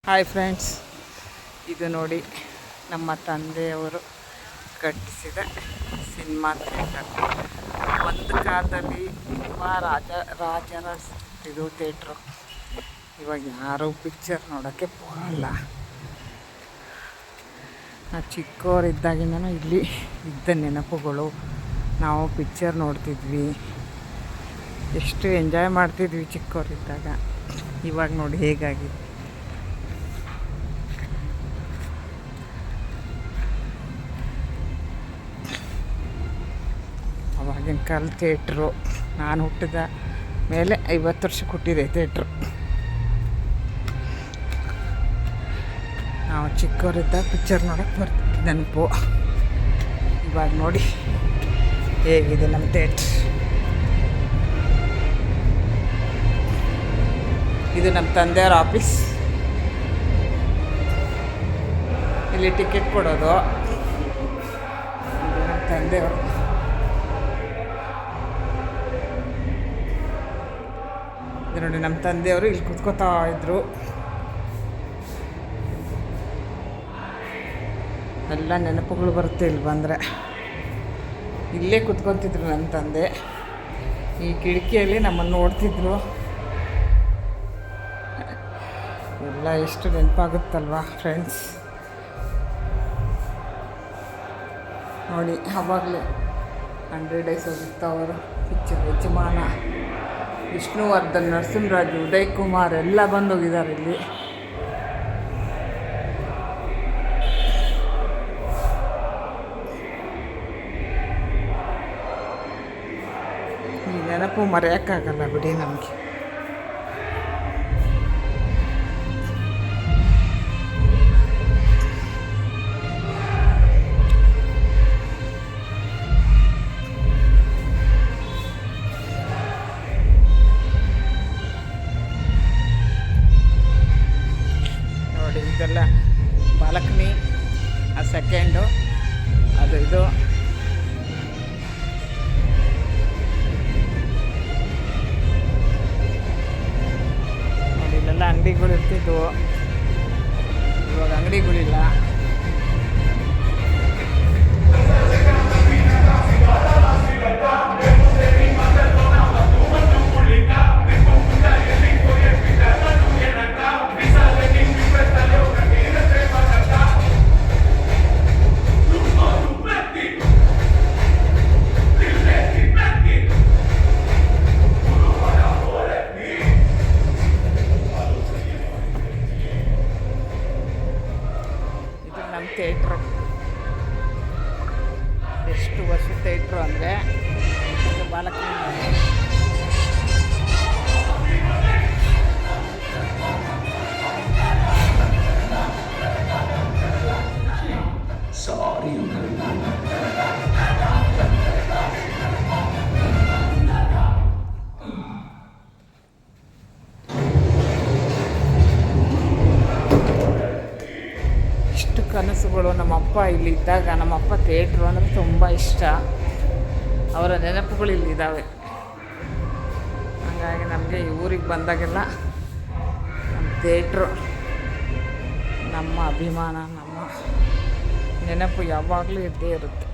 Hi friends, ಇದು ನೋಡಿ ನಮ್ಮ ತಂದೆಯವರು ಕಟ್ಟಿಸಿದ ಸಿನಿಮಾ ಥಿಯೇಟರ್. ಒಂದು ಕಾಲದಲ್ಲಿ ತುಂಬ ರಾಜರ ಇದು ಥಿಯೇಟ್ರು. ಇವಾಗ ಯಾರೂ ಪಿಕ್ಚರ್ ನೋಡೋಕ್ಕೆ ಹೋಗಲ್ಲ. ನಾವು ಚಿಕ್ಕವರಿದ್ದಾಗಿಂದನೂ ಇಲ್ಲಿ ಇದ್ದ ನೆನಪುಗಳು. ನಾವು ಪಿಕ್ಚರ್ ನೋಡ್ತಿದ್ವಿ, ಎಷ್ಟು ಎಂಜಾಯ್ ಮಾಡ್ತಿದ್ವಿ ಚಿಕ್ಕವರಿದ್ದಾಗ. ಇವಾಗ ನೋಡಿ ಹೇಗಾಗಿದೆ. ಅವಾಗಿನ ಕಾಲ ಥಿಯೇಟ್ರು. ನಾನು ಹುಟ್ಟಿದ ಮೇಲೆ 50 ವರ್ಷಕ್ಕೆ ಹುಟ್ಟಿದೆ ಥಿಯೇಟ್ರು. ನಾವು ಚಿಕ್ಕವರಿದ್ದಾಗ ಪಿಕ್ಚರ್ ನೋಡೋಕ್ಕೆ ಬರ್ತಿದ್ದೆ ನೆನಪು. ಇವಾಗ ನೋಡಿ ಹೇಗಿದೆ ನಮ್ಮ ಥಿಯೇಟ್ರ್. ಇದು ನಮ್ಮ ತಂದೆಯವ್ರ ಆಫೀಸ್. ಇಲ್ಲಿ ಟಿಕೆಟ್ ಕೊಡೋದು. ಇದು ನಮ್ಮ ತಂದೆಯವರು. ನೋಡಿ, ನಮ್ಮ ತಂದೆಯವರು ಇಲ್ಲಿ ಕೂತ್ಕೋತಾ ಇದ್ರು. ಎಲ್ಲ ನೆನಪುಗಳು ಬರುತ್ತೆ ಇಲ್ಲಿ ಬಂದರೆ. ಇಲ್ಲೇ ಕೂತ್ಕೊತಿದ್ರು ನನ್ನ ತಂದೆ. ಈ ಕಿಟಕಿಯಲ್ಲಿ ನಮ್ಮನ್ನು ನೋಡ್ತಿದ್ರು. ಎಲ್ಲ ಎಷ್ಟು ನೆನಪಾಗುತ್ತಲ್ವ ಫ್ರೆಂಡ್ಸ್. ನೋಡಿ, ಆವಾಗಲೇ 100 ಡೇಸ್ ಹೋಗಿತ್ತವರು ಪಿಕ್ಚರ್. ಯಜಮಾನ, ವಿಷ್ಣುವರ್ಧನ್, ನರಸಿಂಹರಾಜು, ಉದಯ್ ಕುಮಾರ್ ಎಲ್ಲ ಬಂದೋಗಿದ್ದಾರೆ ಇಲ್ಲಿ. ಈ ನೆನಪು ಮರೆಯೋಕ್ಕಾಗಲ್ಲ ಬಿಡಿ ನಮಗೆ. ಇದೆಲ್ಲ ಬಾಲಕನಿ, ಆ ಸೆಕೆಂಡು, ಅದು ಇದು. ನೋಡಿ, ಇಲ್ಲೆಲ್ಲ ಅಂಗಡಿಗಳು ಇರ್ತಿದ್ವು. ಇವಾಗ ಅಂಗಡಿಗಳಿಲ್ಲ. ನಮ್ಮ ಥಿಯೇಟ್ರು ಎಷ್ಟು ವರ್ಷ ಥಿಯೇಟ್ರು ಅಂದರೆ ಬಾಲಕನಿ. ಸಾರಿ, ಕನಸುಗಳು. ನಮ್ಮಪ್ಪ ಇಲ್ಲಿ ಇದ್ದಾಗ, ನಮ್ಮಪ್ಪ ಥಿಯೇಟ್ರು ಅಂದರೆ ತುಂಬ ಇಷ್ಟ. ಅವರ ನೆನಪುಗಳು ಇಲ್ಲಿದ್ದಾವೆ. ಹಾಗಾಗಿ ನಮಗೆ ಈ ಊರಿಗೆ ಬಂದಾಗೆಲ್ಲ ನಮ್ಮ ಥಿಯೇಟ್ರು, ನಮ್ಮ ಅಭಿಮಾನ, ನಮ್ಮ ನೆನಪು ಯಾವಾಗಲೂ ಇದ್ದೇ ಇರುತ್ತೆ.